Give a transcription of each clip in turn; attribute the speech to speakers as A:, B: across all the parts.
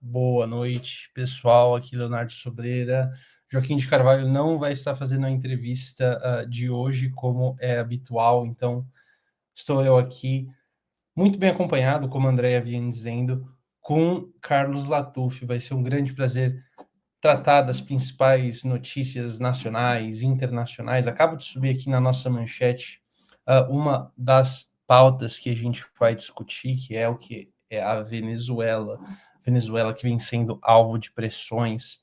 A: Boa noite, pessoal. Aqui Leonardo Sobreira. Joaquim de Carvalho não vai estar fazendo a entrevista de hoje, como é habitual, então estou eu aqui, muito bem acompanhado, como a Andréia vinha dizendo, com Carlos Lattufi. Vai ser um grande prazer tratar das principais notícias nacionais e internacionais. Acabo de subir aqui na nossa manchete uma das pautas que a gente vai discutir, que é o que é a Venezuela que vem sendo alvo de pressões.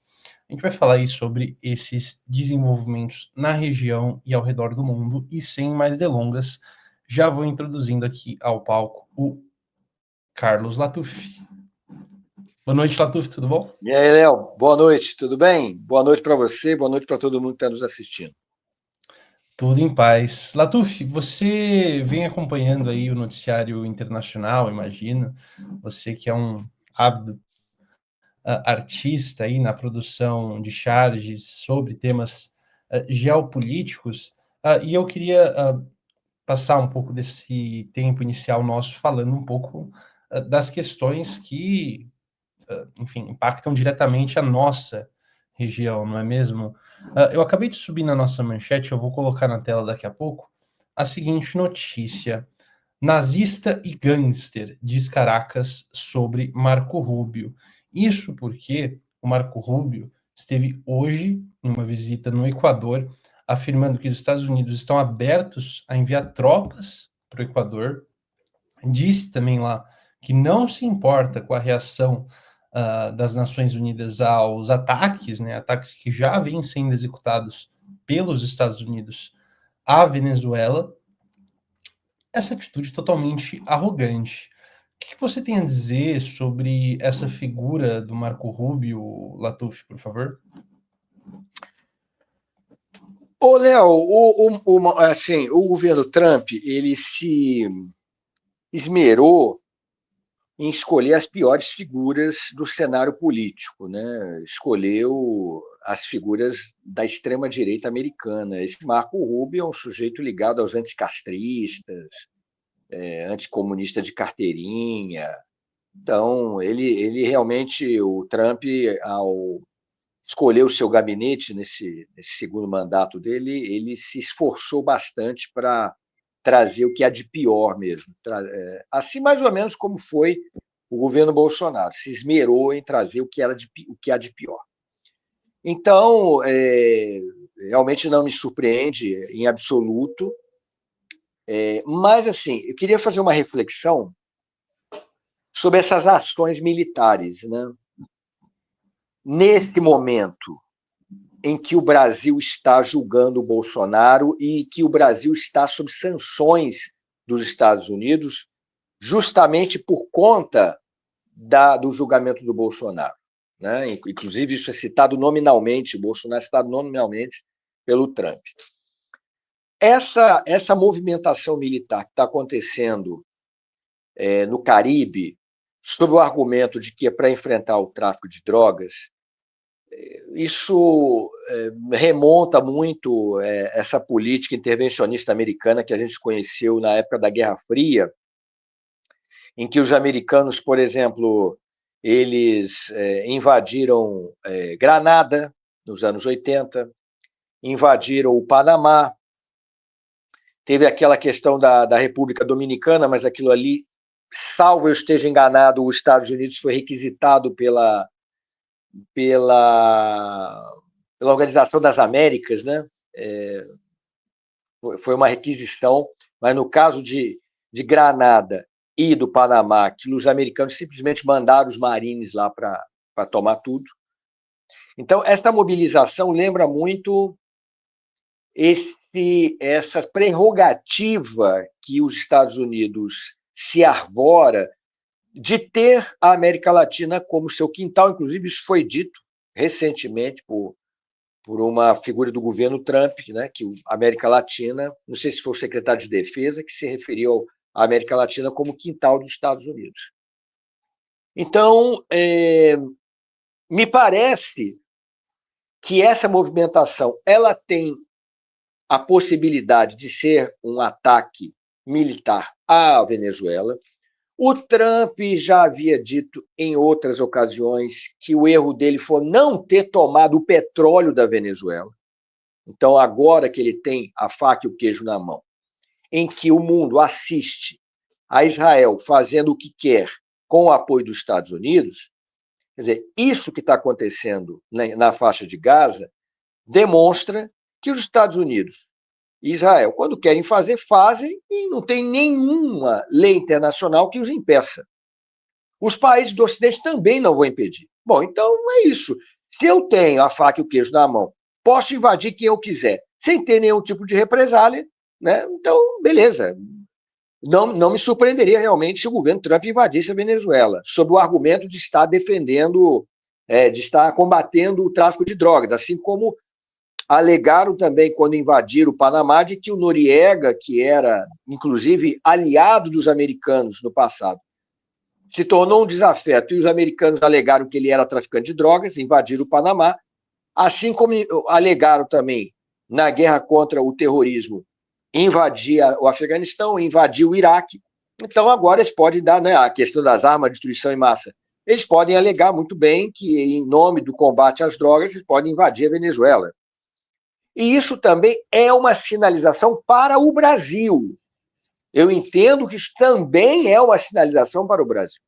A: A gente vai falar aí sobre esses desenvolvimentos na região e ao redor do mundo, e sem mais delongas, já vou introduzindo aqui ao palco o Carlos Lattufi. Boa noite, Lattufi, tudo bom?
B: E aí, Léo, boa noite, tudo bem? Boa noite para você, boa noite para todo mundo que está nos assistindo.
A: Tudo em paz. Latuf, você vem acompanhando aí o noticiário internacional, imagino. Você que é um ávido artista aí na produção de charges sobre temas geopolíticos, e eu queria passar um pouco desse tempo inicial nosso falando um pouco das questões que enfim, impactam diretamente a nossa região, não é mesmo? Eu acabei de subir na nossa manchete, eu vou colocar na tela daqui a pouco, a seguinte notícia. Nazista e gangster, diz Caracas sobre Marco Rubio. Isso porque o Marco Rubio esteve hoje em uma visita no Equador, afirmando que os Estados Unidos estão abertos a enviar tropas para o Equador. Disse também lá que não se importa com a reação das Nações Unidas aos ataques, né, ataques que já vêm sendo executados pelos Estados Unidos à Venezuela. Essa atitude totalmente arrogante. O que você tem a dizer sobre essa figura do Marco Rubio, Latuf, por favor?
B: Ô, Léo, assim, o governo Trump, ele se esmerou em escolher as piores figuras do cenário político, né? Escolheu as figuras da extrema-direita americana. Esse Marco Rubio é um sujeito ligado aos anticastristas, anticomunista de carteirinha. Então, ele realmente, o Trump, ao escolher o seu gabinete nesse segundo mandato dele, ele se esforçou bastante para trazer o que há de pior mesmo. Assim, mais ou menos como foi o governo Bolsonaro, se esmerou em trazer o que há de pior. Então, realmente não me surpreende em absoluto, mas, assim, eu queria fazer uma reflexão sobre essas ações militares, né? Nesse momento em que o Brasil está julgando o Bolsonaro e que o Brasil está sob sanções dos Estados Unidos, justamente por conta do julgamento do Bolsonaro, né? Inclusive, isso é citado nominalmente, Bolsonaro é citado nominalmente pelo Trump. Essa movimentação militar que está acontecendo no Caribe, sob o argumento de que é para enfrentar o tráfico de drogas, isso remonta muito essa política intervencionista americana que a gente conheceu na época da Guerra Fria, em que os americanos, por exemplo, eles invadiram Granada nos anos 80, invadiram o Panamá, teve aquela questão da República Dominicana, mas aquilo ali, salvo eu esteja enganado, os Estados Unidos foi requisitado pela Organização das Américas, né? Foi uma requisição, mas no caso de Granada e do Panamá, que os americanos simplesmente mandaram os marines lá para tomar tudo. Então, essa mobilização lembra muito essa prerrogativa que os Estados Unidos se arvora de ter a América Latina como seu quintal. Inclusive, isso foi dito recentemente por uma figura do governo Trump, né, que a América Latina, não sei se foi o secretário de Defesa, que se referiu à América Latina como quintal dos Estados Unidos. Então, me parece que essa movimentação ela tem a possibilidade de ser um ataque militar à Venezuela. O Trump já havia dito em outras ocasiões que o erro dele foi não ter tomado o petróleo da Venezuela. Então, agora que ele tem a faca e o queijo na mão, em que o mundo assiste a Israel fazendo o que quer com o apoio dos Estados Unidos, quer dizer, isso que está acontecendo na faixa de Gaza demonstra que os Estados Unidos e Israel, quando querem fazer, fazem e não tem nenhuma lei internacional que os impeça. Os países do Ocidente também não vão impedir. Bom, então é isso. Se eu tenho a faca e o queijo na mão, posso invadir quem eu quiser, sem ter nenhum tipo de represália, né? Então, beleza. Não me surpreenderia realmente se o governo Trump invadisse a Venezuela, sob o argumento de estar defendendo, de estar combatendo o tráfico de drogas, assim como alegaram também, quando invadiram o Panamá, de que o Noriega, que era, inclusive, aliado dos americanos no passado, se tornou um desafeto, e os americanos alegaram que ele era traficante de drogas, invadiram o Panamá, assim como alegaram também, na guerra contra o terrorismo, invadir o Afeganistão, invadir o Iraque. Então, agora eles podem dar, né, a questão das armas de destruição em massa. Eles podem alegar muito bem que, em nome do combate às drogas, eles podem invadir a Venezuela. E isso também é uma sinalização para o Brasil. Eu entendo que isso também é uma sinalização para o Brasil.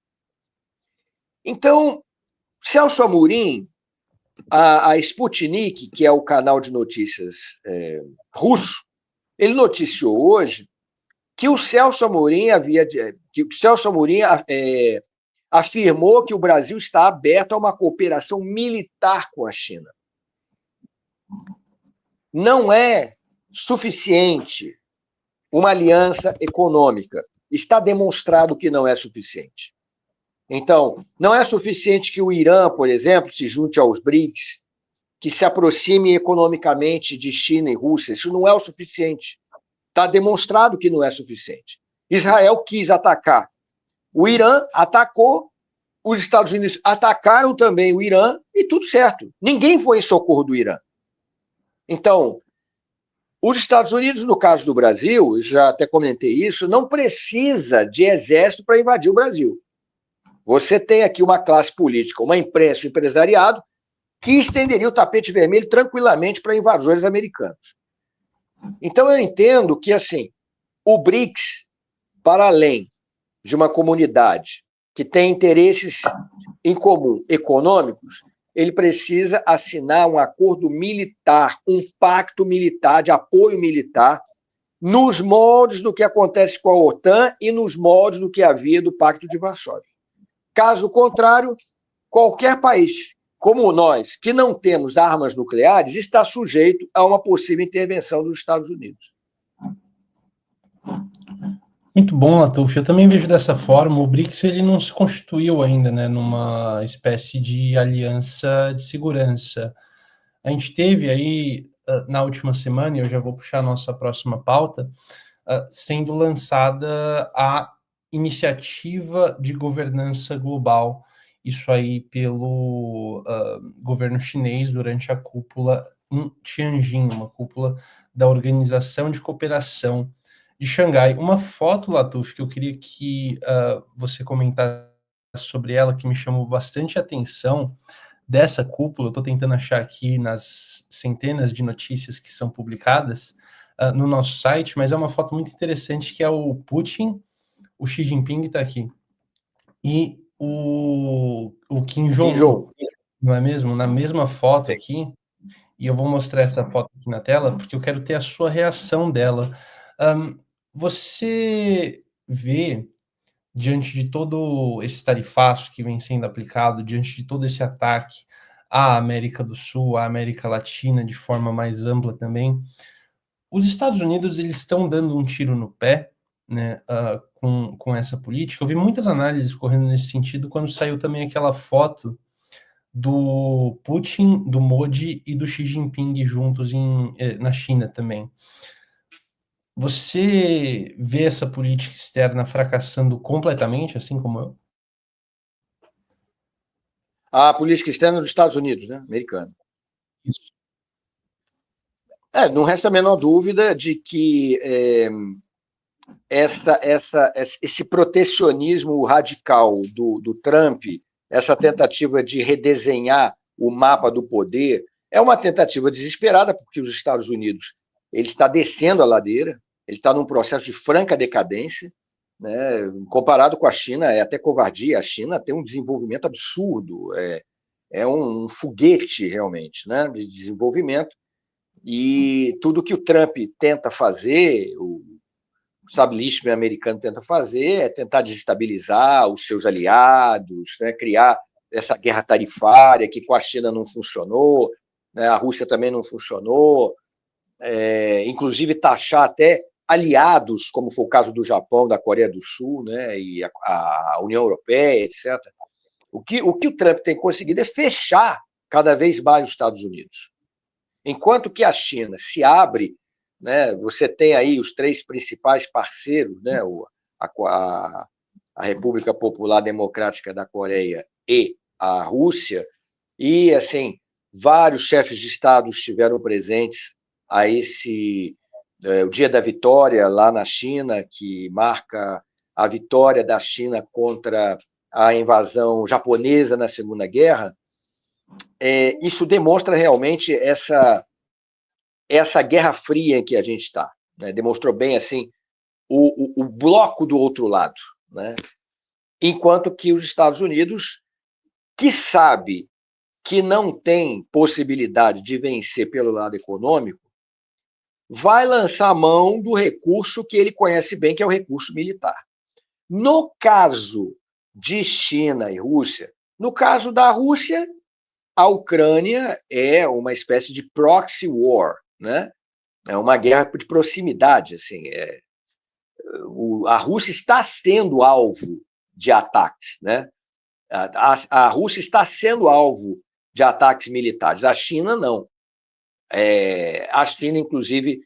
B: Então, Celso Amorim, a Sputnik, que é o canal de notícias russo, ele noticiou hoje que o Celso Amorim afirmou que o Brasil está aberto a uma cooperação militar com a China. Não é suficiente uma aliança econômica. Está demonstrado que não é suficiente. Então, não é suficiente que o Irã, por exemplo, se junte aos BRICS, que se aproxime economicamente de China e Rússia. Isso não é o suficiente. Está demonstrado que não é suficiente. Israel quis atacar. O Irã atacou, os Estados Unidos atacaram também o Irã e tudo certo. Ninguém foi em socorro do Irã. Então, os Estados Unidos, no caso do Brasil, já até comentei isso, não precisa de exército para invadir o Brasil. Você tem aqui uma classe política, uma imprensa, um empresariado, que estenderia o tapete vermelho tranquilamente para invasores americanos. Então, eu entendo que, assim, o BRICS, para além de uma comunidade que tem interesses em comum econômicos, ele precisa assinar um acordo militar, um pacto militar, de apoio militar, nos moldes do que acontece com a OTAN e nos moldes do que havia do Pacto de Varsóvia. Caso contrário, qualquer país, como nós, que não temos armas nucleares, está sujeito a uma possível intervenção dos Estados Unidos.
A: Muito bom, Latuf. Eu também vejo dessa forma. O BRICS ele não se constituiu ainda, né, numa espécie de aliança de segurança. A gente teve aí, na última semana, e eu já vou puxar a nossa próxima pauta, sendo lançada a Iniciativa de Governança Global, isso aí pelo governo chinês durante a cúpula em Tianjin, uma cúpula da Organização de Cooperação de Xangai. Uma foto, Latuf, que eu queria que você comentasse sobre ela, que me chamou bastante atenção, dessa cúpula. Eu estou tentando achar aqui nas centenas de notícias que são publicadas no nosso site, mas é uma foto muito interessante, que é o Putin, o Xi Jinping está aqui, e o Kim Jong-un, não é mesmo? Na mesma foto aqui, e eu vou mostrar essa foto aqui na tela, porque eu quero ter a sua reação dela. Você vê, diante de todo esse tarifaço que vem sendo aplicado, diante de todo esse ataque à América do Sul, à América Latina, de forma mais ampla também, os Estados Unidos eles estão dando um tiro no pé, né, com essa política. Eu vi muitas análises correndo nesse sentido quando saiu também aquela foto do Putin, do Modi e do Xi Jinping juntos na China também. Você vê essa política externa fracassando completamente, assim como eu?
B: A política externa dos Estados Unidos, né, americana.
A: Isso.
B: Não resta a menor dúvida de que esse protecionismo radical do Trump, essa tentativa de redesenhar o mapa do poder, é uma tentativa desesperada, porque os Estados Unidos ele está descendo a ladeira, ele está num processo de franca decadência, né? Comparado com a China, é até covardia. A China tem um desenvolvimento absurdo, é um foguete realmente, né, de desenvolvimento, e tudo que o Trump tenta fazer, o establishment americano tenta fazer, é tentar desestabilizar os seus aliados, né, criar essa guerra tarifária que com a China não funcionou, né, a Rússia também não funcionou, inclusive taxar até aliados, como foi o caso do Japão, da Coreia do Sul, né, e a União Europeia, etc. O que o Trump tem conseguido é fechar cada vez mais os Estados Unidos. Enquanto que a China se abre, né, você tem aí os 3 principais parceiros, né, a República Popular Democrática da Coreia e a Rússia, e assim vários chefes de Estado estiveram presentes a o Dia da Vitória lá na China, que marca a vitória da China contra a invasão japonesa na Segunda Guerra. Isso demonstra realmente essa Guerra Fria em que a gente está, né? Demonstrou bem assim o bloco do outro lado, né? Enquanto que os Estados Unidos, que sabe que não tem possibilidade de vencer pelo lado econômico, vai lançar a mão do recurso que ele conhece bem, que é o recurso militar. No caso de China e Rússia, no caso da Rússia, a Ucrânia é uma espécie de proxy war, né? É uma guerra de proximidade, assim. A Rússia está sendo alvo de ataques, né? A Rússia está sendo alvo de ataques militares. A China não. A China, inclusive,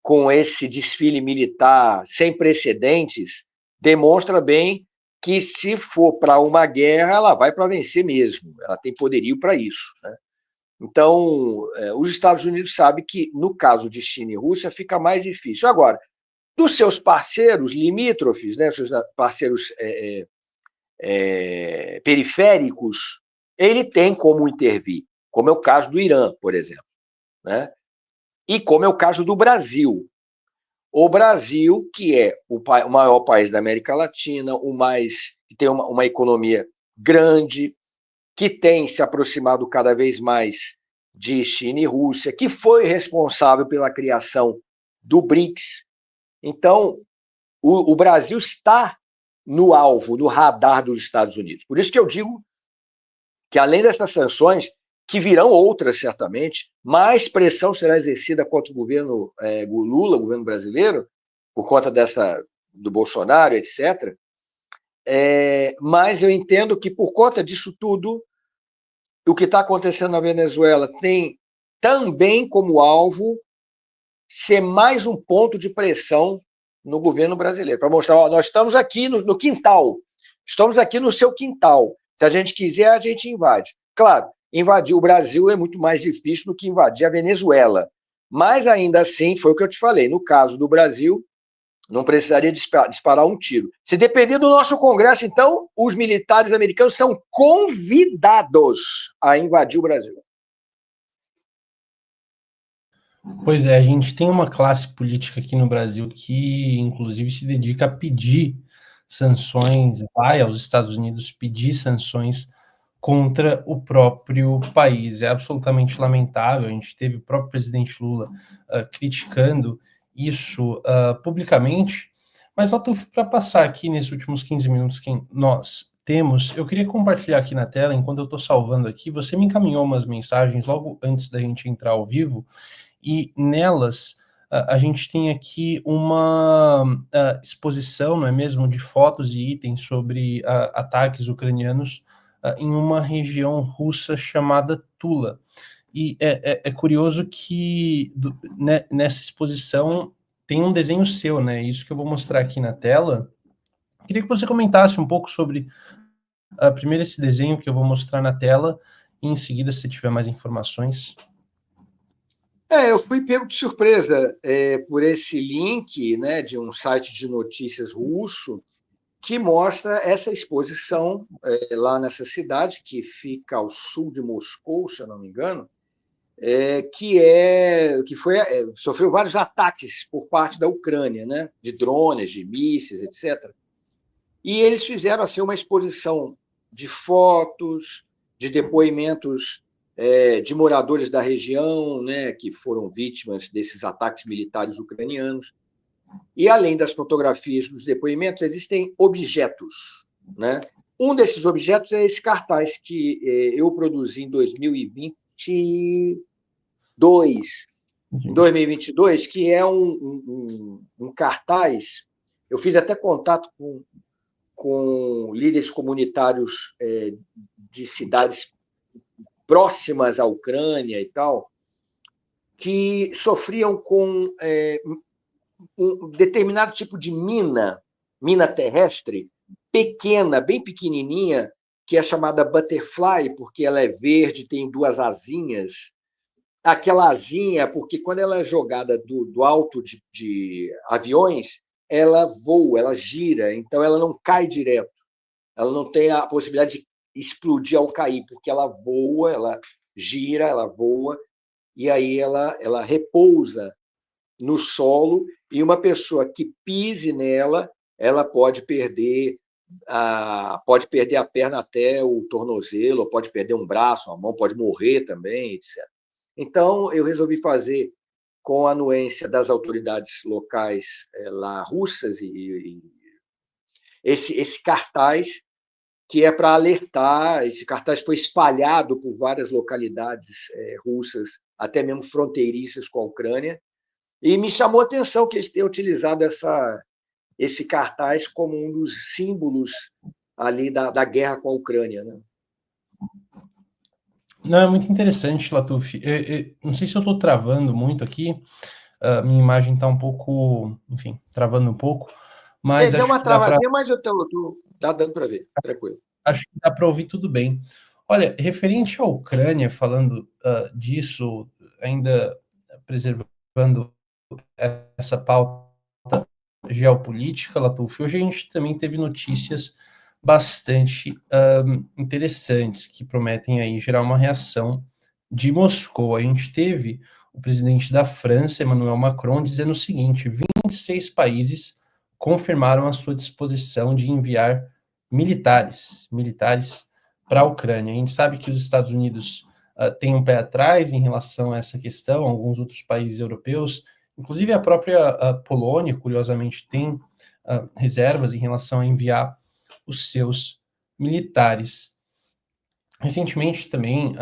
B: com esse desfile militar sem precedentes, demonstra bem que, se for para uma guerra, ela vai para vencer mesmo. Ela tem poderio para isso, né? Então, os Estados Unidos sabem que, no caso de China e Rússia, fica mais difícil. Agora, dos seus parceiros limítrofes, né, seus parceiros periféricos, ele tem como intervir, como é o caso do Irã, por exemplo, né? E como é o caso do Brasil. O Brasil, que é o maior país da América Latina, que tem uma economia grande, que tem se aproximado cada vez mais de China e Rússia, que foi responsável pela criação do BRICS. Então, o Brasil está no alvo, no radar dos Estados Unidos. Por isso que eu digo que, além dessas sanções, que virão outras certamente, mais pressão será exercida contra o governo Lula, o governo brasileiro, por conta do Bolsonaro, etc. Mas eu entendo que, por conta disso tudo, o que está acontecendo na Venezuela tem também como alvo ser mais um ponto de pressão no governo brasileiro, para mostrar, ó, nós estamos aqui no quintal, estamos aqui no seu quintal, se a gente quiser, a gente invade. Claro, invadir o Brasil é muito mais difícil do que invadir a Venezuela, mas ainda assim, foi o que eu te falei, no caso do Brasil, não precisaria disparar um tiro. Se depender do nosso Congresso, então, os militares americanos são convidados a invadir o Brasil.
A: Pois é, a gente tem uma classe política aqui no Brasil que, inclusive, se dedica a pedir sanções, vai aos Estados Unidos pedir sanções contra o próprio país. É absolutamente lamentável. A gente teve o próprio presidente Lula criticando isso publicamente. Mas, Latuf, para passar aqui nesses últimos 15 minutos que nós temos, eu queria compartilhar aqui na tela, enquanto eu estou salvando aqui, você me encaminhou umas mensagens logo antes da gente entrar ao vivo, e nelas a gente tem aqui uma exposição, não é mesmo, de fotos e itens sobre ataques ucranianos em uma região russa chamada Tula. E é curioso que nessa exposição tem um desenho seu, né? Isso que eu vou mostrar aqui na tela. Queria que você comentasse um pouco sobre primeiro esse desenho que eu vou mostrar na tela, e em seguida, se tiver mais informações.
B: Eu fui pego de surpresa por esse link, né, de um site de notícias russo que mostra essa exposição lá nessa cidade, que fica ao sul de Moscou, se eu não me engano, sofreu vários ataques por parte da Ucrânia, né, de drones, de mísseis, etc. E eles fizeram assim uma exposição de fotos, de depoimentos de moradores da região, né, que foram vítimas desses ataques militares ucranianos. E, além das fotografias dos depoimentos, existem objetos. Né? Um desses objetos é esse cartaz que eu produzi em 2022, que é um cartaz. Eu fiz até contato com líderes comunitários de cidades próximas à Ucrânia e tal, que sofriam com um determinado tipo de mina terrestre, pequena, bem pequenininha, que é chamada butterfly, porque ela é verde, tem duas asinhas. Aquela asinha, porque quando ela é jogada do alto de aviões, ela voa, ela gira, então ela não cai direto. Ela não tem a possibilidade de explodir ao cair, porque ela voa, ela gira, ela voa, e aí ela repousa no solo, e uma pessoa que pise nela, ela pode perder a perna até o tornozelo, pode perder um braço, uma mão, pode morrer também, etc. Então, eu resolvi fazer, com a anuência das autoridades locais lá russas, e esse cartaz, que é para alertar. Esse cartaz foi espalhado por várias localidades russas, até mesmo fronteiriças com a Ucrânia, e me chamou a atenção que eles tenham utilizado esse cartaz como um dos símbolos ali da guerra com a Ucrânia. Né?
A: Não, é muito interessante, Latuf. Não sei se eu estou travando muito aqui, minha imagem está um pouco, enfim, travando um pouco, mas
B: Deu
A: acho
B: uma
A: que dá para
B: travadinha, mas tá dando para ver, tranquilo.
A: acho que dá para ouvir tudo bem. Olha, referente à Ucrânia, falando disso, ainda preservando essa pauta geopolítica, Latuf, hoje a gente também teve notícias bastante interessantes que prometem aí gerar uma reação de Moscou. A gente teve o presidente da França, Emmanuel Macron, dizendo o seguinte: 26 países confirmaram a sua disposição de enviar militares para a Ucrânia. A gente sabe que os Estados Unidos têm um pé atrás em relação a essa questão, alguns outros países europeus, inclusive a própria Polônia, curiosamente, tem reservas em relação a enviar os seus militares. Recentemente também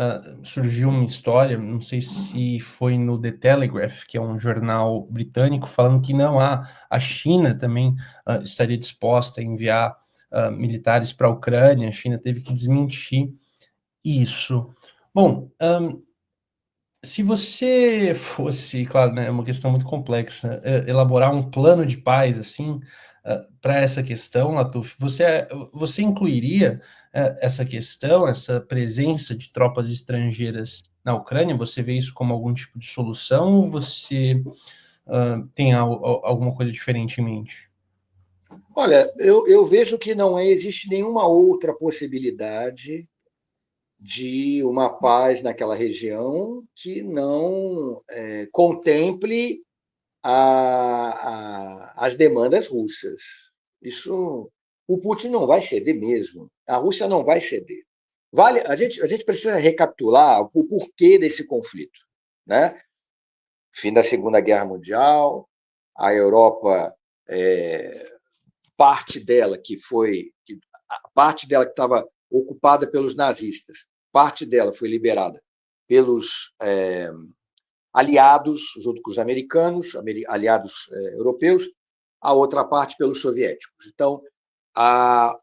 A: surgiu uma história, não sei se foi no The Telegraph, que é um jornal britânico, falando que não a China também estaria disposta a enviar militares para a Ucrânia. A China teve que desmentir isso. Bom, se você fosse, claro, né, é uma questão muito complexa, elaborar um plano de paz assim para essa questão, Latuf, você incluiria essa questão, essa presença de tropas estrangeiras na Ucrânia? Você vê isso como algum tipo de solução ou você tem alguma coisa diferente em mente?
B: Olha, eu vejo que não existe nenhuma outra possibilidade de uma paz naquela região que não contemple as demandas russas. Isso, o Putin não vai ceder mesmo. A Rússia não vai ceder. A gente precisa recapitular o porquê desse conflito. Né? Fim da Segunda Guerra Mundial, a Europa, parte dela que estava ocupada pelos nazistas, parte dela foi liberada pelos aliados, junto com os americanos, aliados europeus, a outra parte pelos soviéticos. Então,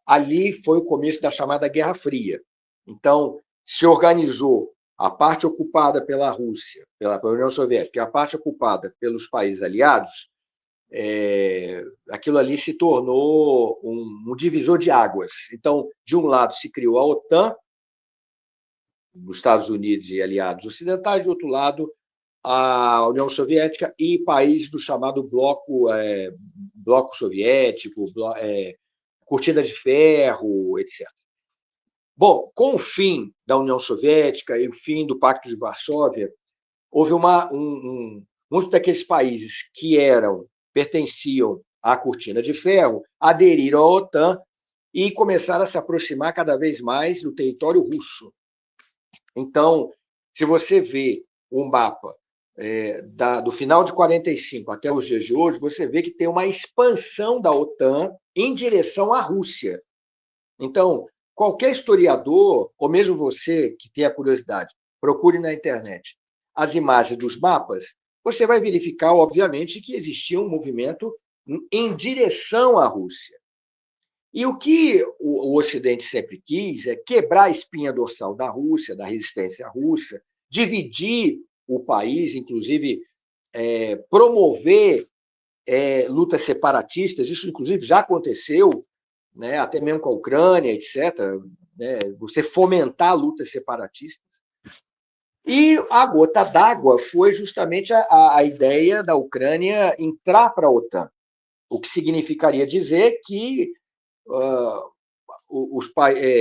B: ali foi o começo da chamada Guerra Fria. Então, se organizou a parte ocupada pela Rússia, pela União Soviética, e a parte ocupada pelos países aliados. Aquilo ali se tornou um divisor de águas. Então, de um lado se criou a OTAN, dos Estados Unidos e aliados ocidentais, de outro lado a União Soviética e países do chamado bloco soviético, cortina de ferro, etc. Bom, com o fim da União Soviética e o fim do Pacto de Varsóvia, houve muitos daqueles países que pertenciam à cortina de ferro aderiram à OTAN e começaram a se aproximar cada vez mais do território russo. Então, se você vê um mapa do final de 45 até os dias de hoje, você vê que tem uma expansão da OTAN em direção à Rússia. Então, qualquer historiador, ou mesmo você que tem a curiosidade, procure na internet as imagens dos mapas, você vai verificar, obviamente, que existia um movimento em direção à Rússia. E o que o Ocidente sempre quis é quebrar a espinha dorsal da Rússia, da resistência russa, dividir o país, inclusive promover lutas separatistas. Isso, inclusive, já aconteceu, né, até mesmo com a Ucrânia, etc., né, você fomentar lutas separatistas. E a gota d'água foi justamente a ideia da Ucrânia entrar para a OTAN, o que significaria dizer que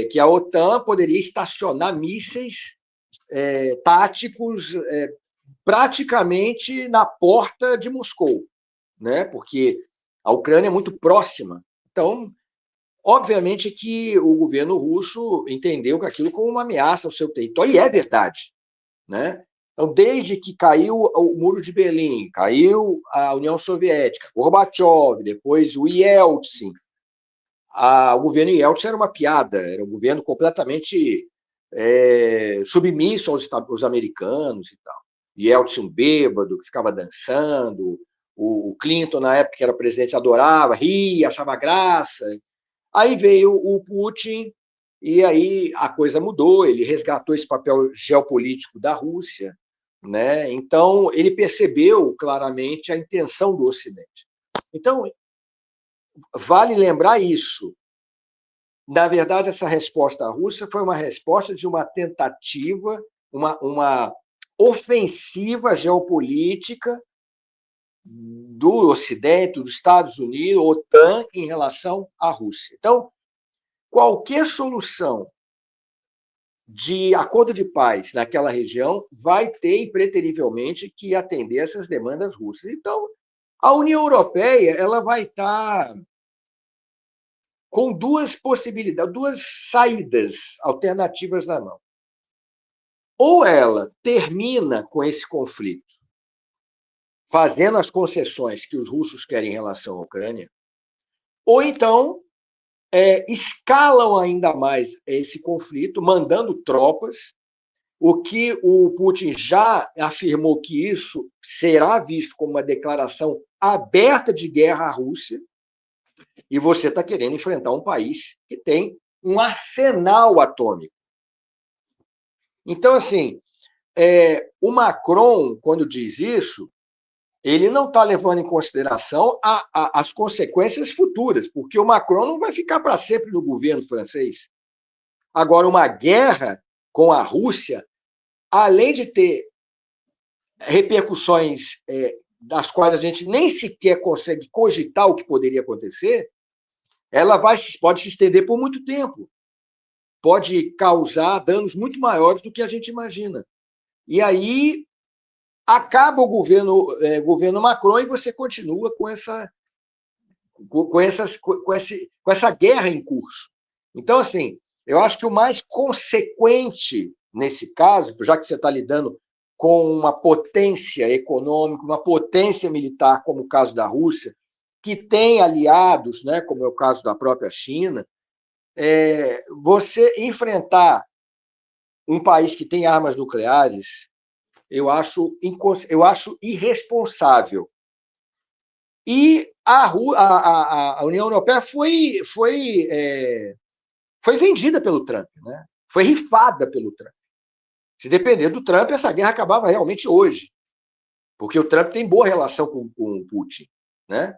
B: que a OTAN poderia estacionar mísseis táticos praticamente na porta de Moscou, né? Porque a Ucrânia é muito próxima. Então, obviamente que o governo russo entendeu aquilo como uma ameaça ao seu território, e é verdade, né? Então, desde que caiu o Muro de Berlim, caiu a União Soviética, Gorbachev, depois o Yeltsin, o governo Yeltsin era uma piada, era um governo completamente submisso aos americanos e tal. Yeltsin bêbado, que ficava dançando, o Clinton, na época que era presidente, adorava, ria, achava graça. Aí veio o Putin, e aí a coisa mudou, ele resgatou esse papel geopolítico da Rússia, né? Então, ele percebeu claramente a intenção do Ocidente. Então, vale lembrar isso. Na verdade, essa resposta russa foi uma resposta de uma tentativa, uma ofensiva geopolítica do Ocidente, dos Estados Unidos, OTAN, em relação à Rússia. Então, qualquer solução de acordo de paz naquela região vai ter, impreterivelmente, que atender essas demandas russas. Então, a União Europeia ela vai estar com duas possibilidades, duas saídas alternativas na mão. Ou ela termina com esse conflito, fazendo as concessões que os russos querem em relação à Ucrânia, ou então escalam ainda mais esse conflito, mandando tropas, o que o Putin já afirmou que isso será visto como uma declaração aberta de guerra à Rússia, e você está querendo enfrentar um país que tem um arsenal atômico. Então, assim, o Macron, quando diz isso, ele não está levando em consideração as consequências futuras, porque o Macron não vai ficar para sempre no governo francês. Agora, uma guerra com a Rússia, além de ter repercussões das quais a gente nem sequer consegue cogitar o que poderia acontecer, ela pode se estender por muito tempo, pode causar danos muito maiores do que a gente imagina. E aí acaba o governo Macron e você continua com essa guerra em curso. Então, assim, eu acho que o mais consequente nesse caso, já que você está lidando com uma potência econômica, uma potência militar, como o caso da Rússia, que tem aliados, né, como é o caso da própria China, você enfrentar um país que tem armas nucleares, eu acho irresponsável. E a União Europeia foi vendida pelo Trump, né? Foi rifada pelo Trump. Se depender do Trump, essa guerra acabava realmente hoje, porque o Trump tem boa relação com o Putin, né?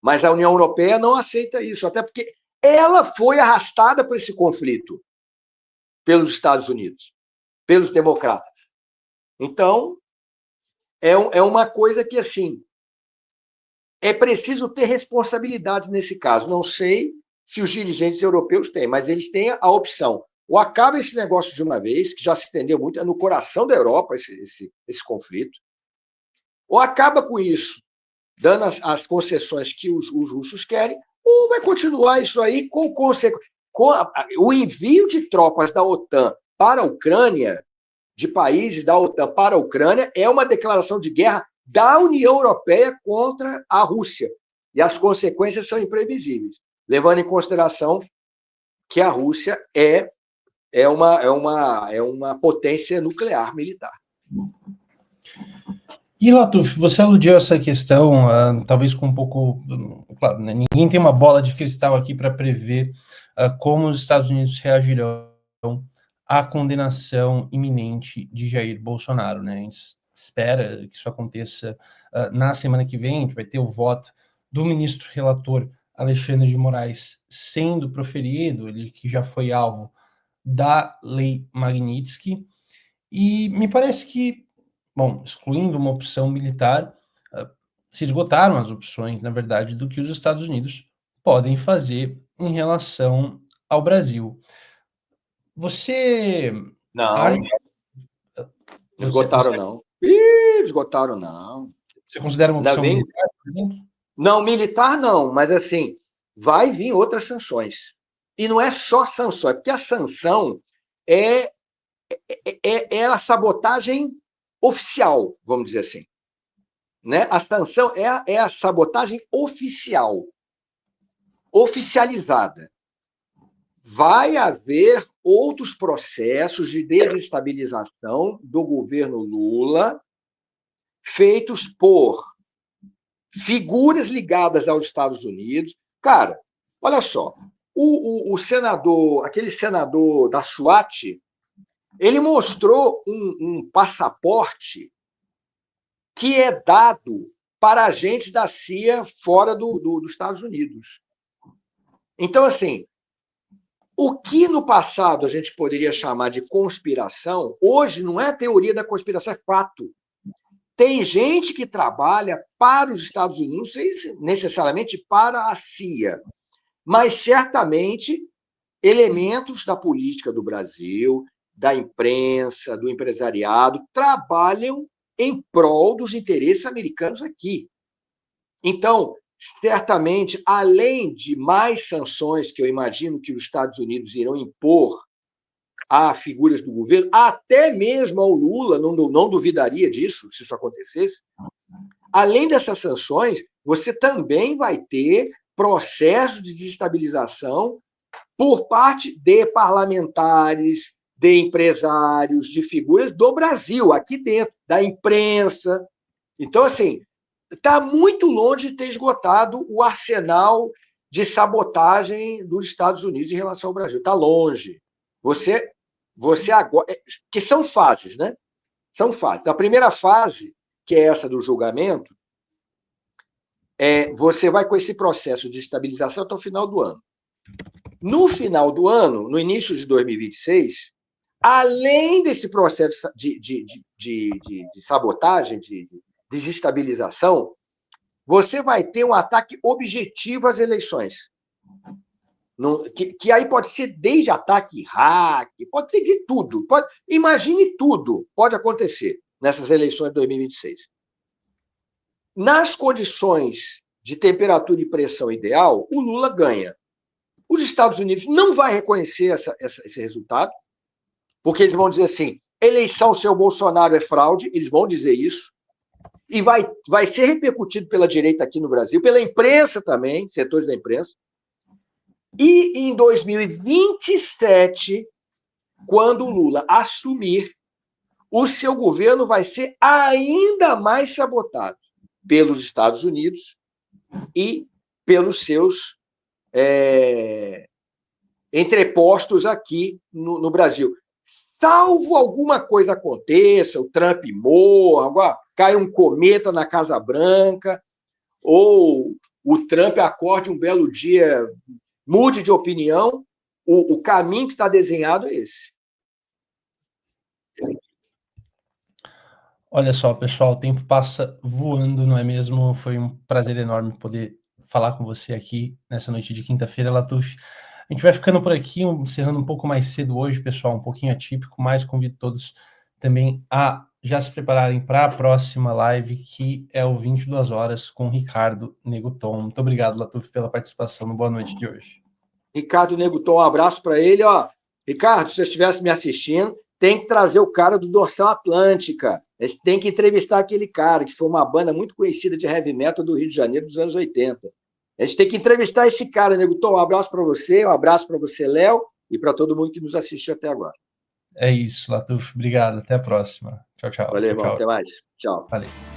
B: Mas a União Europeia não aceita isso, até porque ela foi arrastada por esse conflito pelos Estados Unidos, pelos democratas. Então, é uma coisa que, assim, é preciso ter responsabilidade nesse caso. Não sei se os dirigentes europeus têm, mas eles têm a opção. Ou acaba esse negócio de uma vez, que já se estendeu muito, é no coração da Europa esse conflito, ou acaba com isso, dando as concessões que os russos querem, ou vai continuar isso aí com o envio de tropas da OTAN para a Ucrânia, de países da OTAN para a Ucrânia, é uma declaração de guerra da União Europeia contra a Rússia. E as consequências são imprevisíveis, levando em consideração que a Rússia é uma potência nuclear militar.
A: E, Latuf, você aludiu a essa questão, talvez com um pouco... Claro, né, ninguém tem uma bola de cristal aqui para prever como os Estados Unidos reagirão à condenação iminente de Jair Bolsonaro, né? A gente espera que isso aconteça na semana que vem. A gente vai ter o voto do ministro relator Alexandre de Moraes sendo proferido, ele que já foi alvo da Lei Magnitsky, e me parece que, bom, excluindo uma opção militar, se esgotaram as opções, na verdade, do que os Estados Unidos podem fazer em relação ao Brasil. Você
B: Não, não esgotaram, não. Esgotaram, não.
A: Você considera uma opção militar, por exemplo?
B: Não, militar não, mas assim, vai vir outras sanções. E não é só sanção, é porque a sanção é a sabotagem oficial, vamos dizer assim. Né? A sanção é a sabotagem oficial, oficializada. Vai haver outros processos de desestabilização do governo Lula feitos por figuras ligadas aos Estados Unidos. Cara, olha só, o senador, aquele senador da SWAT, ele mostrou um passaporte que é dado para agentes da CIA fora dos Estados Unidos. Então, assim, o que no passado a gente poderia chamar de conspiração, hoje não é teoria da conspiração, é fato. Tem gente que trabalha para os Estados Unidos, não necessariamente para a CIA, mas certamente elementos da política do Brasil, da imprensa, do empresariado, trabalham em prol dos interesses americanos aqui. Então, certamente, além de mais sanções que eu imagino que os Estados Unidos irão impor a figuras do governo, até mesmo ao Lula, não duvidaria disso, se isso acontecesse. Além dessas sanções, você também vai ter processo de desestabilização por parte de parlamentares, de empresários, de figuras do Brasil, aqui dentro, da imprensa. Então, assim, está muito longe de ter esgotado o arsenal de sabotagem dos Estados Unidos em relação ao Brasil. Está longe. Você agora... Que são fases, né? São fases. A primeira fase, que é essa do julgamento, você vai com esse processo de estabilização até o final do ano. No final do ano, no início de 2026, além desse processo de sabotagem, de desestabilização, você vai ter um ataque objetivo às eleições. Que aí pode ser desde ataque hack, pode ter de tudo. Imagine tudo pode acontecer nessas eleições de 2026. Nas condições de temperatura e pressão ideal, o Lula ganha. Os Estados Unidos não vai reconhecer esse resultado, porque eles vão dizer assim, eleição sem o Bolsonaro é fraude, eles vão dizer isso, e vai ser repercutido pela direita aqui no Brasil, pela imprensa também, setores da imprensa. E em 2027, quando o Lula assumir, o seu governo vai ser ainda mais sabotado pelos Estados Unidos e pelos seus entrepostos aqui no Brasil. Salvo alguma coisa aconteça, o Trump morra, cai um cometa na Casa Branca, ou o Trump acorde um belo dia, mude de opinião, o caminho que está desenhado é esse.
A: Olha só, pessoal, o tempo passa voando, não é mesmo? Foi um prazer enorme poder falar com você aqui nessa noite de quinta-feira, Latuf. A gente vai ficando por aqui, encerrando um pouco mais cedo hoje, pessoal, um pouquinho atípico, mas convido todos também a já se prepararem para a próxima live, que é o 22 horas com o Ricardo Neguton. Muito obrigado, Latuf, pela participação no Boa Noite de hoje.
B: Ricardo Neguton, um abraço para ele. Ó, Ricardo, se você estivesse me assistindo, tem que trazer o cara do Dorsal Atlântica. A gente tem que entrevistar aquele cara, que foi uma banda muito conhecida de heavy metal do Rio de Janeiro dos anos 80. A gente tem que entrevistar esse cara, Neguton. Um abraço para você, um abraço para você, Léo, e para todo mundo que nos assistiu até agora.
A: É isso, Latuf. Obrigado. Até a próxima. Tchau, tchau.
B: Valeu,
A: Tchau,
B: irmão.
A: tchau.
B: Até mais. Tchau.
A: Valeu.